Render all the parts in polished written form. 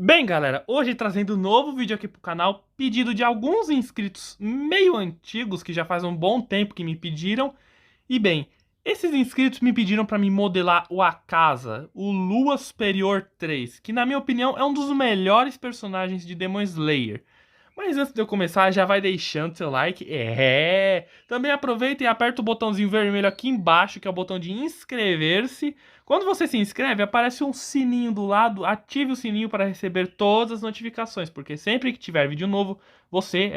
Bem, galera, hoje trazendo um novo vídeo aqui pro canal, pedido de alguns inscritos meio antigos, que já faz um bom tempo que me pediram. E bem, esses inscritos me pediram para me modelar o Akaza, o Lua Superior 3, que na minha opinião é um dos melhores personagens de Demon Slayer. Mas antes de eu começar, já vai deixando seu like. Também aproveita e aperta o botãozinho vermelho aqui embaixo, que é o botão de inscrever-se. Quando você se inscreve, aparece um sininho do lado. Ative o sininho para receber todas as notificações, porque sempre que tiver vídeo novo, você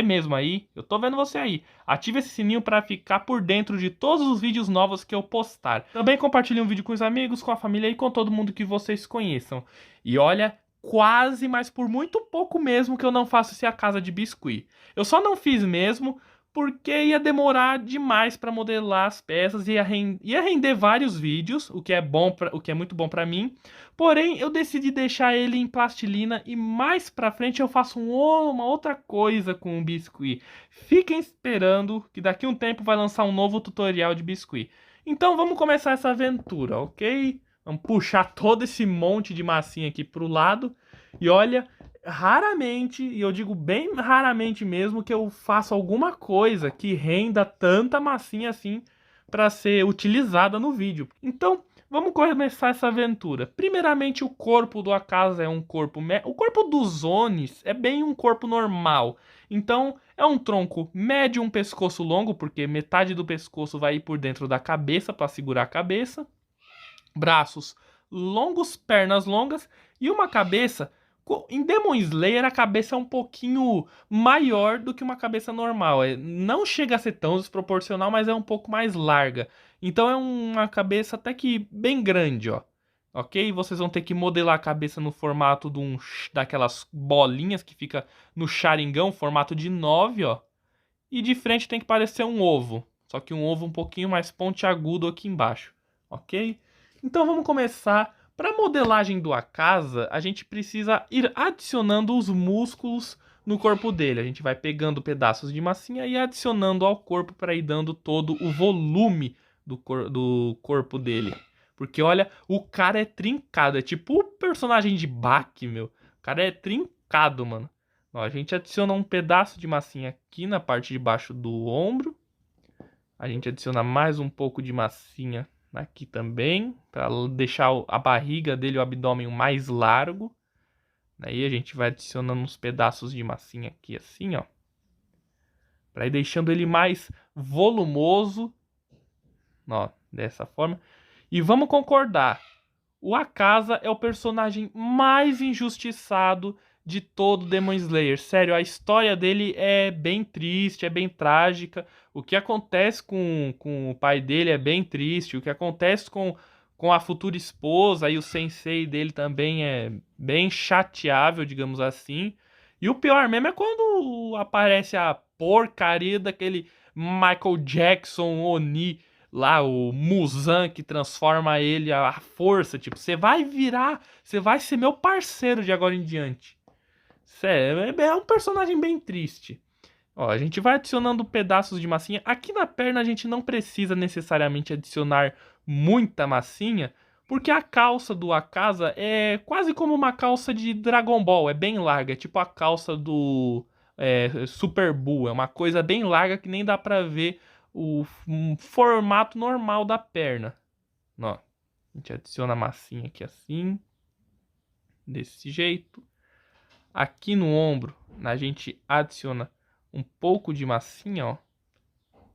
mesmo aí, eu tô vendo você aí. Ative esse sininho para ficar por dentro de todos os vídeos novos que eu postar. Também compartilhe um vídeo com os amigos, com a família e com todo mundo que vocês conheçam. E olha, quase, mas por muito pouco mesmo que eu não faço esse A Casa de Biscuit. Eu só não fiz mesmo porque ia demorar demais para modelar as peças e ia render vários vídeos, o que é bom, o que é muito bom para mim. Porém, eu decidi deixar ele em plastilina e mais para frente eu faço uma outra coisa com o biscuit. Fiquem esperando que daqui a um tempo vai lançar um novo tutorial de biscuit. Então vamos começar essa aventura, ok? Vamos puxar todo esse monte de massinha aqui pro lado. E olha, raramente, e eu digo bem raramente mesmo, que eu faço alguma coisa que renda tanta massinha assim para ser utilizada no vídeo. Então, vamos começar essa aventura. Primeiramente, o corpo do Akaza é um corpo... O corpo dos Onis é bem um corpo normal. Então, é um tronco médio, um pescoço longo, porque metade do pescoço vai ir por dentro da cabeça para segurar a cabeça. Braços longos, pernas longas e uma cabeça. Em Demon Slayer, a cabeça é um pouquinho maior do que uma cabeça normal. Não chega a ser tão desproporcional, mas é um pouco mais larga. Então é uma cabeça até que bem grande, ó. Ok? Vocês vão ter que modelar a cabeça no formato daquelas bolinhas que fica no Sharingan, formato de 9, ó. E de frente tem que parecer um ovo. Só que um ovo um pouquinho mais pontiagudo aqui embaixo. Ok? Então vamos começar. Para a modelagem do Akaza, a gente precisa ir adicionando os músculos no corpo dele. A gente vai pegando pedaços de massinha e adicionando ao corpo para ir dando todo o volume do corpo dele. Porque olha, o cara é trincado. É tipo o personagem de Baki, meu. O cara é trincado, mano. Ó, a gente adiciona um pedaço de massinha aqui na parte de baixo do ombro. A gente adiciona mais um pouco de massinha aqui também, para deixar a barriga dele, o abdômen mais largo. Aí a gente vai adicionando uns pedaços de massinha aqui assim, ó. Para ir deixando ele mais volumoso. Ó, dessa forma. E vamos concordar. O Akaza é o personagem mais injustiçado de todo Demon Slayer. Sério, a história dele é bem triste, é bem trágica. O que acontece com o pai dele é bem triste. O que acontece com a futura esposa e o sensei dele também é bem chateável, digamos assim. E o pior mesmo é quando aparece a porcaria daquele Michael Jackson Oni lá, o Muzan, que transforma ele à força. Tipo, você vai virar, você vai ser meu parceiro de agora em diante. Sério, é um personagem bem triste. Ó, a gente vai adicionando pedaços de massinha. Aqui na perna a gente não precisa necessariamente adicionar muita massinha, porque a calça do Akaza é quase como uma calça de Dragon Ball. É bem larga, é tipo a calça do Super Buu. É uma coisa bem larga que nem dá pra ver um formato normal da perna. Ó, a gente adiciona a massinha aqui assim, desse jeito. Aqui no ombro, a gente adiciona um pouco de massinha, ó,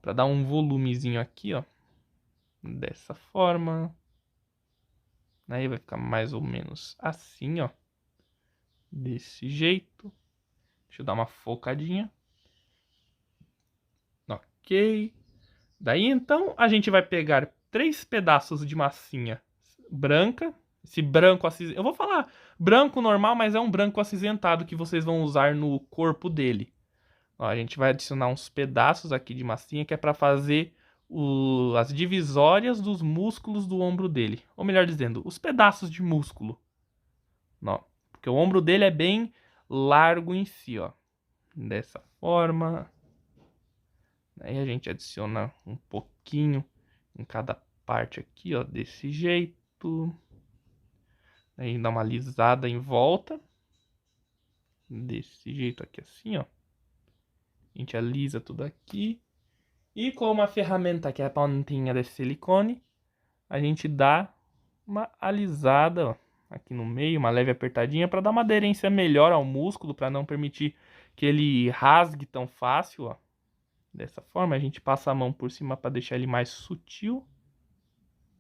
para dar um volumezinho aqui, ó, dessa forma. Aí vai ficar mais ou menos assim, ó, desse jeito. Deixa eu dar uma focadinha. Ok. Daí então a gente vai pegar 3 pedaços de massinha branca. Esse branco acinzentado. Eu vou falar branco normal, mas é um branco acinzentado que vocês vão usar no corpo dele. Ó, a gente vai adicionar uns pedaços aqui de massinha que é para fazer as divisórias dos músculos do ombro dele. Ou melhor dizendo, os pedaços de músculo. Ó, porque o ombro dele é bem largo em si, ó. Dessa forma. Aí a gente adiciona um pouquinho em cada parte aqui, ó, desse jeito. Aí dá uma alisada em volta. desse jeito aqui assim, ó. A gente alisa tudo aqui. E com uma ferramenta que é a pontinha de silicone, a gente dá uma alisada, ó, aqui no meio, uma leve apertadinha para dar uma aderência melhor ao músculo, para não permitir que ele rasgue tão fácil, ó. Dessa forma, a gente passa a mão por cima para deixar ele mais sutil,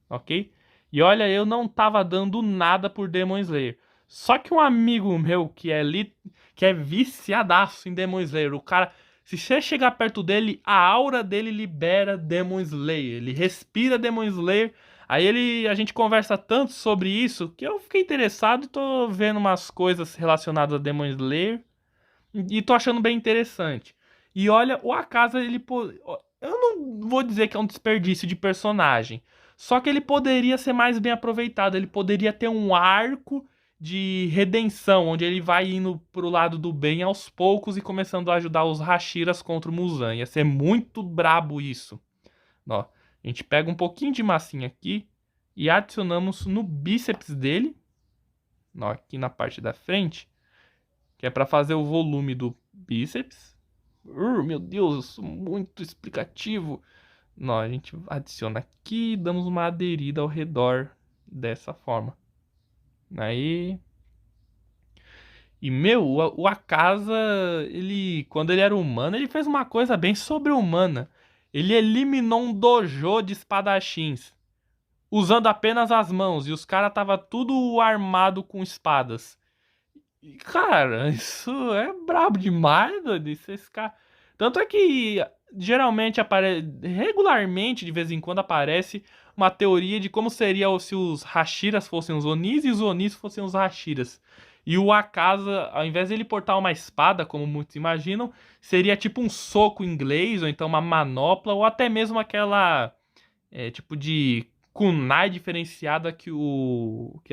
ok? E olha, eu não tava dando nada por Demon Slayer. Só que um amigo meu que é viciadaço em Demon Slayer, o cara, se você chegar perto dele, a aura dele libera Demon Slayer. Ele respira Demon Slayer. A gente conversa tanto sobre isso que eu fiquei interessado e tô vendo umas coisas relacionadas a Demon Slayer e tô achando bem interessante. E olha, o Akaza, eu não vou dizer que é um desperdício de personagem. Só que ele poderia ser mais bem aproveitado. Ele poderia ter um arco de redenção, onde ele vai indo pro lado do bem aos poucos e começando a ajudar os Hashiras contra o Muzan. Ia ser muito brabo isso. Ó, a gente pega um pouquinho de massinha aqui e adicionamos no bíceps dele. Ó, aqui na parte da frente, que é para fazer o volume do bíceps. Meu Deus, eu sou muito explicativo. Não, a gente adiciona aqui e damos uma aderida ao redor dessa forma. Aí. E meu, o Akaza, quando ele era humano, ele fez uma coisa bem sobre-humana. Ele eliminou um dojo de espadachins, usando apenas as mãos, e os caras tava tudo armado com espadas. E, cara, isso é brabo demais, doido. Esse cara... Tanto é que geralmente aparece, regularmente, de vez em quando aparece uma teoria de como seria se os Hashiras fossem os Onis e os Onis fossem os Hashiras. E o Akaza, ao invés de ele portar uma espada, como muitos imaginam, seria tipo um soco inglês, ou então uma manopla, ou até mesmo aquela tipo de kunai diferenciada que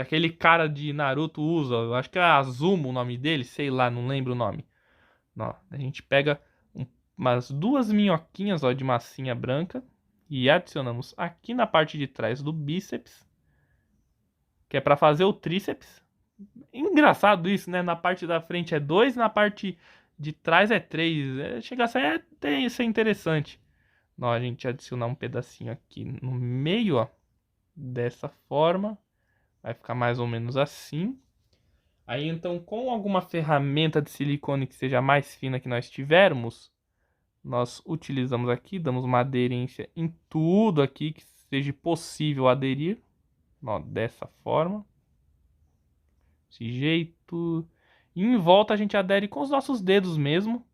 aquele cara de Naruto usa. Eu acho que é Azuma o nome dele, sei lá, não lembro o nome. Ó, a gente pega umas duas minhoquinhas, ó, de massinha branca e adicionamos aqui na parte de trás do bíceps, que é para fazer o tríceps. Engraçado isso, né? Na parte da frente é 2, na parte de trás é 3. Chega a ser interessante. Ó, a gente adicionar um pedacinho aqui no meio, ó, dessa forma. Vai ficar mais ou menos assim. Aí então, com alguma ferramenta de silicone que seja mais fina que nós tivermos, nós utilizamos aqui, damos uma aderência em tudo aqui que seja possível aderir. Ó, dessa forma. Desse jeito. E em volta a gente adere com os nossos dedos mesmo.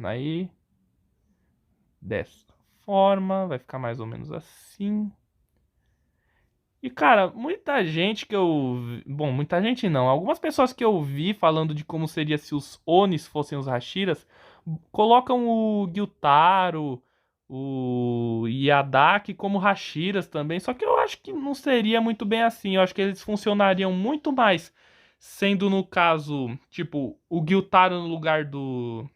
Aí, dessa forma, vai ficar mais ou menos assim. E, cara, muita gente que eu... Bom, muita gente não. Algumas pessoas que eu vi falando de como seria se os Onis fossem os Hashiras, colocam o Gyutaro, o Yadaki como Hashiras também. Só que eu acho que não seria muito bem assim. Eu acho que eles funcionariam muito mais sendo, no caso, tipo, o Gyutaro no lugar do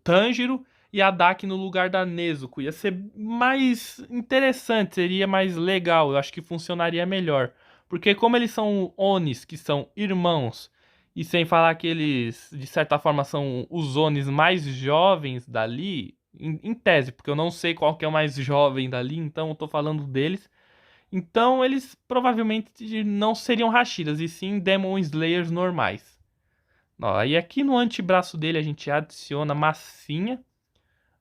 Tanjiro e a Daki no lugar da Nezuko. Ia ser mais interessante, seria mais legal. Eu acho que funcionaria melhor. Porque como eles são Onis, que são irmãos, e sem falar que eles, de certa forma, são os Onis mais jovens dali, em tese, porque eu não sei qual que é o mais jovem dali, então eu tô falando deles. Então eles provavelmente não seriam Hashiras, e sim Demon Slayers normais. Ó, e aqui no antebraço dele a gente adiciona massinha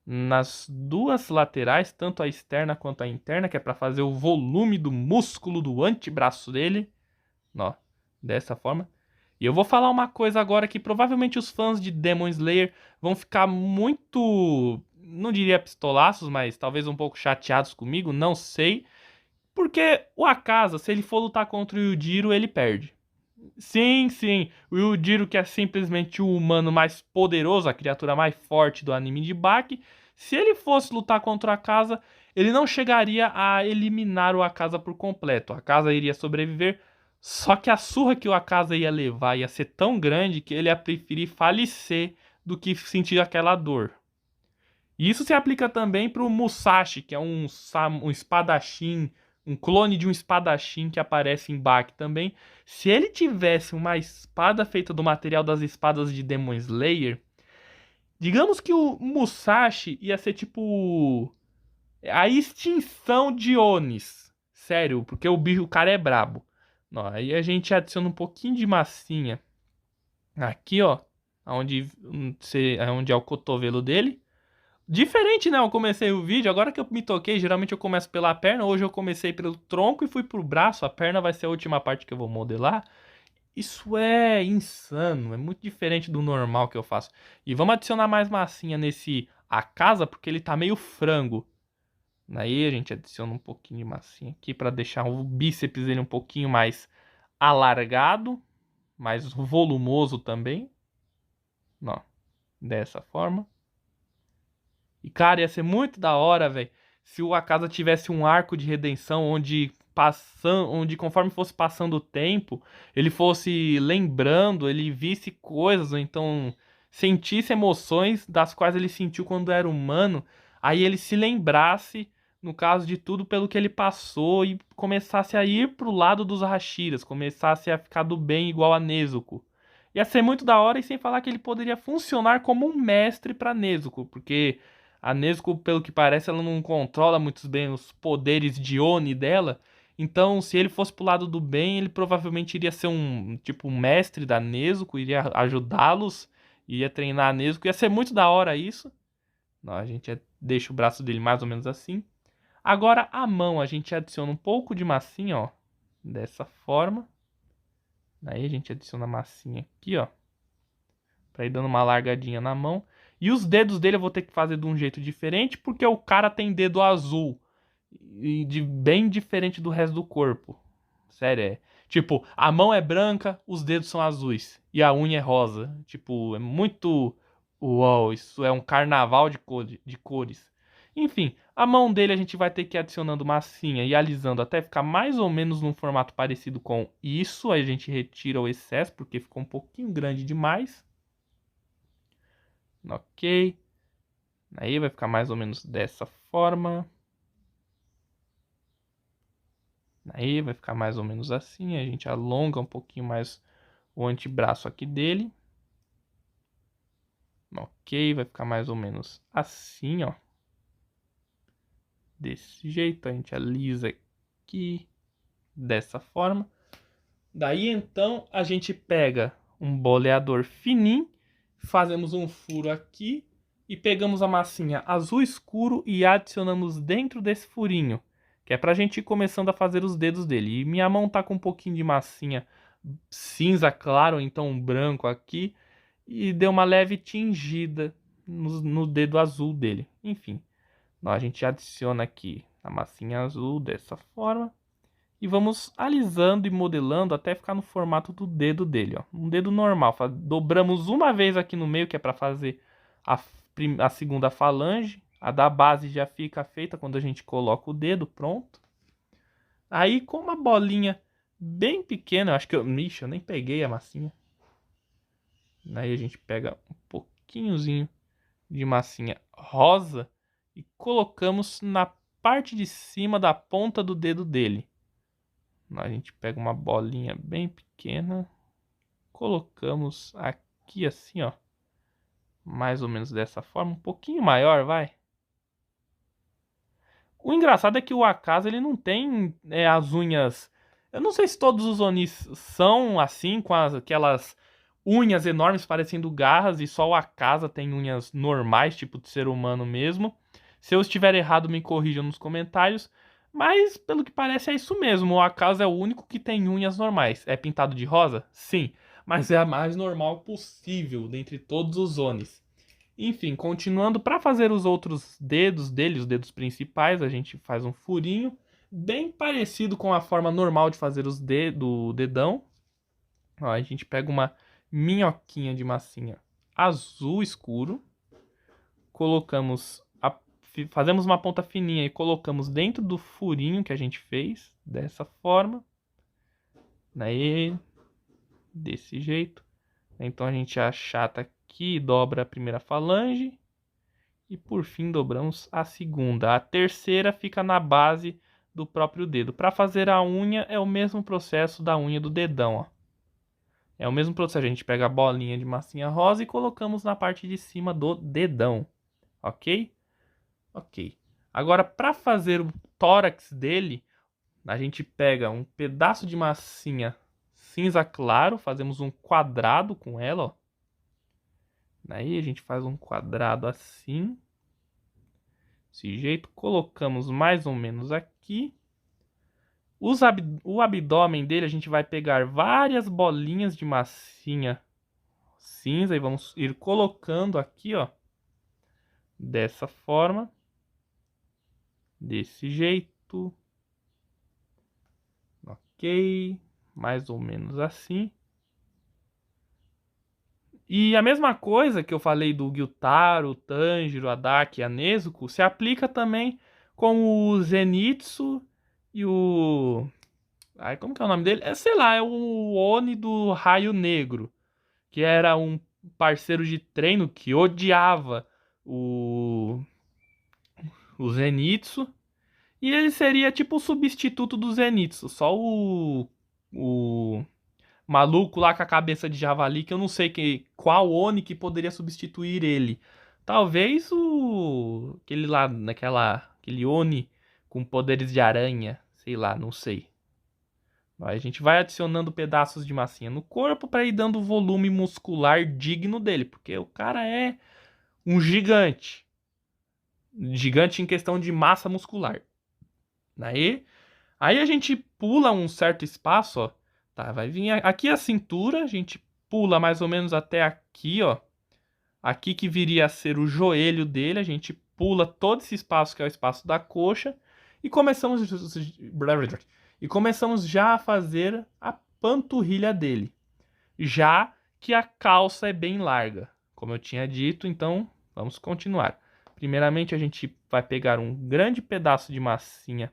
nas duas laterais, tanto a externa quanto a interna, que é para fazer o volume do músculo do antebraço dele. Ó, dessa forma. E eu vou falar uma coisa agora que provavelmente os fãs de Demon Slayer vão ficar muito, não diria pistolaços, mas talvez um pouco chateados comigo, não sei. Porque o Akaza, se ele for lutar contra o Yujiro, ele perde. Sim, sim. O Yujiro, que é simplesmente o humano mais poderoso, a criatura mais forte do anime de Baki, se ele fosse lutar contra a Akaza, ele não chegaria a eliminar o Akaza por completo. A Akaza iria sobreviver, só que a surra que o Akaza ia levar ia ser tão grande que ele ia preferir falecer do que sentir aquela dor. E isso se aplica também para o Musashi, que é um espadachim um clone de um espadachim que aparece em Bach também. Se ele tivesse uma espada feita do material das espadas de Demon Slayer, digamos que o Musashi ia ser tipo a extinção de Onis. Sério, porque o cara é brabo. Ó, aí a gente adiciona um pouquinho de massinha aqui, ó, onde é o cotovelo dele. Diferente, né? Eu comecei o vídeo, agora que eu me toquei, geralmente eu começo pela perna, hoje eu comecei pelo tronco e fui pro braço, a perna vai ser a última parte que eu vou modelar. Isso é insano, é muito diferente do normal que eu faço. E vamos adicionar mais massinha nesse a casa, porque ele tá meio frango. Aí a gente adiciona um pouquinho de massinha aqui para deixar o bíceps dele um pouquinho mais alargado, mais volumoso também. Ó, dessa forma. E, cara, ia ser muito da hora, velho, se o Akaza tivesse um arco de redenção onde conforme fosse passando o tempo, ele fosse lembrando, ele visse coisas, ou então sentisse emoções das quais ele sentiu quando era humano, aí ele se lembrasse, no caso de tudo, pelo que ele passou e começasse a ir pro lado dos Hashiras, começasse a ficar do bem igual a Nezuko. Ia ser muito da hora, e sem falar que ele poderia funcionar como um mestre pra Nezuko, porque a Nezuko, pelo que parece, ela não controla muito bem os poderes de Oni dela. Então, se ele fosse pro lado do bem, ele provavelmente iria ser um tipo um mestre da Nezuko, iria ajudá-los, iria treinar a Nezuko. Ia ser muito da hora isso. Não, a gente deixa o braço dele mais ou menos assim. Agora a mão, a gente adiciona um pouco de massinha, ó, dessa forma. Aí a gente adiciona a massinha aqui, ó, pra ir dando uma largadinha na mão. E os dedos dele eu vou ter que fazer de um jeito diferente, porque o cara tem dedo azul. E bem diferente do resto do corpo. Sério, é. Tipo, a mão é branca, os dedos são azuis. E a unha é rosa. Tipo, é muito. Uau, isso é um carnaval de cores. Enfim, a mão dele a gente vai ter que ir adicionando massinha e alisando até ficar mais ou menos num formato parecido com isso. Aí a gente retira o excesso, porque ficou um pouquinho grande demais. Ok. Aí vai ficar mais ou menos dessa forma. Aí vai ficar mais ou menos assim. A gente alonga um pouquinho mais o antebraço aqui dele. Ok, vai ficar mais ou menos assim, ó. Desse jeito, a gente alisa aqui, dessa forma. Daí então a gente pega um boleador fininho, fazemos um furo aqui e pegamos a massinha azul escuro e adicionamos dentro desse furinho, que é pra gente ir começando a fazer os dedos dele. E minha mão tá com um pouquinho de massinha cinza claro, ou então branco aqui, e deu uma leve tingida no dedo azul dele. Enfim, então a gente adiciona aqui a massinha azul dessa forma. E vamos alisando e modelando até ficar no formato do dedo dele, ó. Um dedo normal. Dobramos uma vez aqui no meio, que é para fazer a segunda falange. A da base já fica feita quando a gente coloca o dedo, pronto. Aí com uma bolinha bem pequena, acho que eu nem peguei a massinha. Aí a gente pega um pouquinhozinho de massinha rosa e colocamos na parte de cima da ponta do dedo dele. A gente pega uma bolinha bem pequena, colocamos aqui assim, ó, mais ou menos dessa forma, um pouquinho maior, vai. O engraçado é que o Akaza ele não tem as unhas. Eu não sei se todos os Onis são assim, com aquelas unhas enormes parecendo garras, e só o Akaza tem unhas normais, tipo de ser humano mesmo. Se eu estiver errado, me corrijam nos comentários. Mas, pelo que parece, é isso mesmo. O Akaza é o único que tem unhas normais. É pintado de rosa? Sim. Mas é a mais normal possível dentre todos os Onis. Enfim, continuando, para fazer os outros dedos dele, os dedos principais, a gente faz um furinho, bem parecido com a forma normal de fazer os do dedão. Ó, a gente pega uma minhoquinha de massinha azul escuro, colocamos fazemos uma ponta fininha e colocamos dentro do furinho que a gente fez, dessa forma. Daí, desse jeito. Então a gente achata aqui, dobra a primeira falange e por fim dobramos a segunda. A terceira fica na base do próprio dedo. Para fazer a unha é o mesmo processo da unha do dedão, ó. É o mesmo processo, a gente pega a bolinha de massinha rosa e colocamos na parte de cima do dedão, ok? Ok. Agora, para fazer o tórax dele, a gente pega um pedaço de massinha cinza claro, fazemos um quadrado com ela, ó. Aí a gente faz um quadrado assim, desse jeito, colocamos mais ou menos aqui. O abdômen dele a gente vai pegar várias bolinhas de massinha cinza e vamos ir colocando aqui, ó, dessa forma, desse jeito, ok, mais ou menos assim. E a mesma coisa que eu falei do Gyutaro, Tanjiro, Adachi e a Nezuko se aplica também com o Zenitsu e o... Ai, como que é o nome dele? Sei lá, é o Oni do Raio Negro, que era um parceiro de treino que odiava o, o Zenitsu. E ele seria tipo o substituto do Zenitsu, só o maluco lá com a cabeça de javali, que eu não sei qual Oni que poderia substituir ele. Talvez aquele lá, aquele Oni com poderes de aranha, sei lá, não sei. Aí a gente vai adicionando pedaços de massinha no corpo para ir dando o volume muscular digno dele, porque o cara é um gigante. Gigante em questão de massa muscular. Aí a gente pula um certo espaço, ó. Tá, vai vir aqui a cintura, a gente pula mais ou menos até aqui, ó. Aqui que viria a ser o joelho dele, a gente pula todo esse espaço que é o espaço da coxa e começamos já a fazer a panturrilha dele. Já que a calça é bem larga, como eu tinha dito, então vamos continuar. Primeiramente a gente vai pegar um grande pedaço de massinha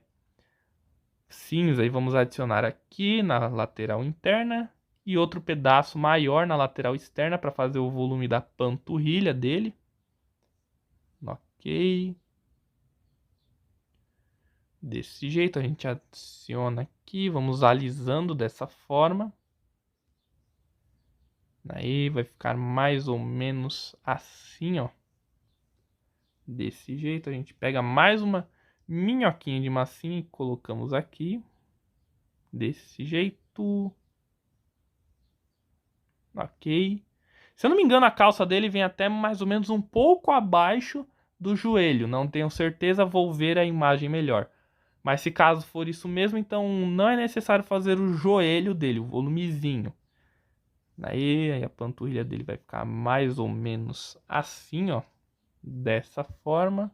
cinza e vamos adicionar aqui na lateral interna e outro pedaço maior na lateral externa para fazer o volume da panturrilha dele. Ok. Desse jeito a gente adiciona aqui, vamos alisando dessa forma. Aí vai ficar mais ou menos assim, ó. Desse jeito a gente pega mais uma minhoquinha de massinha e colocamos aqui. Desse jeito. Ok. Se eu não me engano, a calça dele vem até mais ou menos um pouco abaixo do joelho. Não tenho certeza, vou ver a imagem melhor. Mas se caso for isso mesmo, então não é necessário fazer o joelho dele, o volumezinho. Aí a panturrilha dele vai ficar mais ou menos assim, ó. Dessa forma.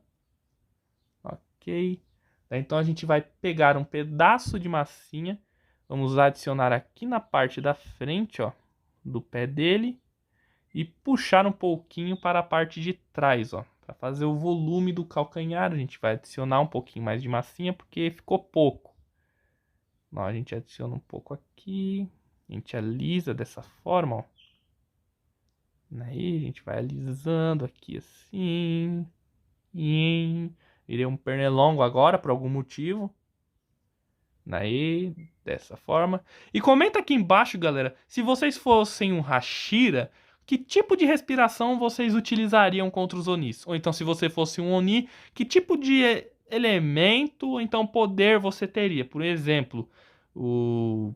Ok. Então a gente vai pegar um pedaço de massinha. Vamos adicionar aqui na parte da frente, ó, do pé dele. E puxar um pouquinho para a parte de trás, ó. Para fazer o volume do calcanhar, a gente vai adicionar um pouquinho mais de massinha, porque ficou pouco. Ó, a gente adiciona um pouco aqui. A gente alisa dessa forma, ó. Aí a gente vai alisando aqui assim. Irei um pernilongo agora, por algum motivo. Aí, dessa forma. E comenta aqui embaixo, galera, se vocês fossem um Hashira, que tipo de respiração vocês utilizariam contra os Onis? Ou então, se você fosse um Oni, que tipo de elemento ou então poder você teria? Por exemplo, o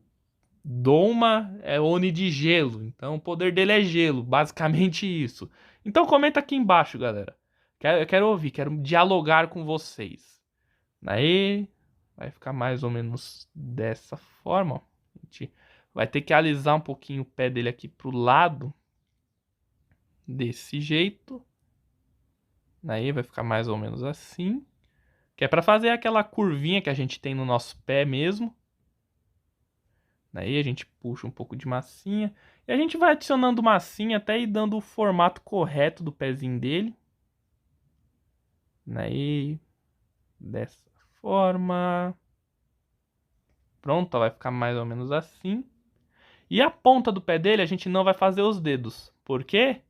Doma é Oni de gelo, então o poder dele é gelo, basicamente isso. Então comenta aqui embaixo, galera. Eu quero ouvir, quero dialogar com vocês. Aí vai ficar mais ou menos dessa forma, ó. A gente vai ter que alisar um pouquinho o pé dele aqui pro lado. Desse jeito. Aí vai ficar mais ou menos assim. Que é para fazer aquela curvinha que a gente tem no nosso pé mesmo. Aí a gente puxa um pouco de massinha. E a gente vai adicionando massinha até ir dando o formato correto do pezinho dele. Aí, dessa forma. Pronto, vai ficar mais ou menos assim. E a ponta do pé dele a gente não vai fazer os dedos. Por quê?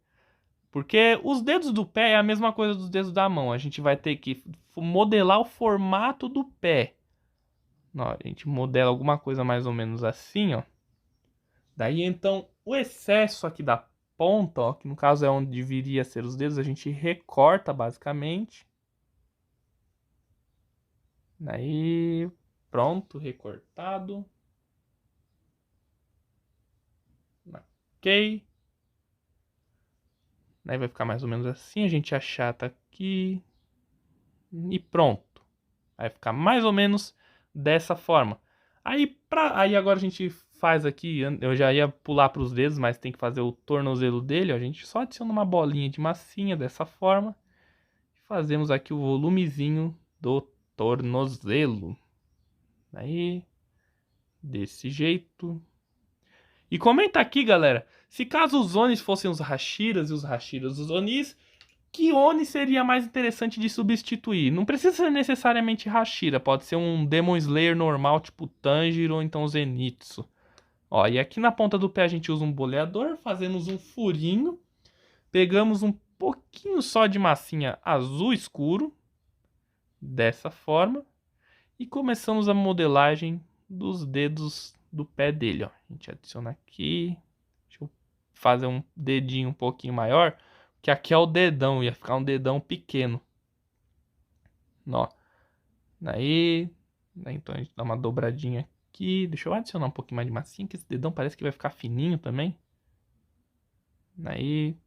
Porque os dedos do pé é a mesma coisa dos dedos da mão. A gente vai ter que modelar o formato do pé. Ó, a gente modela alguma coisa mais ou menos assim, ó. Daí, então, o excesso aqui da ponta, ó, que no caso é onde deveria ser os dedos, a gente recorta basicamente. Daí, pronto, recortado. Ok. Daí vai ficar mais ou menos assim, a gente achata aqui. E pronto. Vai ficar mais ou menos dessa forma. Aí agora a gente faz aqui, eu já ia pular para os dedos, mas tem que fazer o tornozelo dele, ó. A gente só adiciona uma bolinha de massinha dessa forma. E fazemos aqui o volumezinho do tornozelo. Aí, desse jeito. E comenta aqui, galera, se caso os Onis fossem os Hashiras e os Hashiras os Onis, que Oni seria mais interessante de substituir? Não precisa ser necessariamente Hashira, pode ser um Demon Slayer normal, tipo Tanjiro ou então Zenitsu. Ó, e aqui na ponta do pé a gente usa um boleador, fazemos um furinho, pegamos um pouquinho só de massinha azul escuro, dessa forma, e começamos a modelagem dos dedos do pé dele, ó. A gente adiciona aqui, deixa eu fazer um dedinho um pouquinho maior, que aqui é o dedão, ia ficar um dedão pequeno. Ó. Daí então a gente dá uma dobradinha aqui. Deixa eu adicionar um pouquinho mais de massinha, que esse dedão parece que vai ficar fininho também. Daí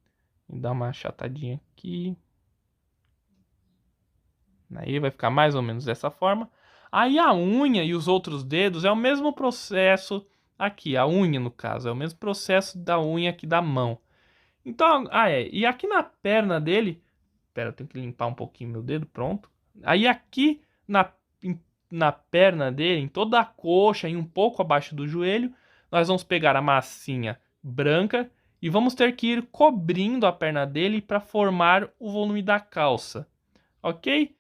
dá uma achatadinha aqui. Aí vai ficar mais ou menos dessa forma. Aí a unha e os outros dedos é o mesmo processo aqui. A unha, no caso, é o mesmo processo da unha aqui da mão. Então, e aqui na perna dele, pera, eu tenho que limpar um pouquinho meu dedo, pronto. Aí aqui na perna dele, em toda a coxa e um pouco abaixo do joelho, nós vamos pegar a massinha branca e vamos ter que ir cobrindo a perna dele para formar o volume da calça, ok?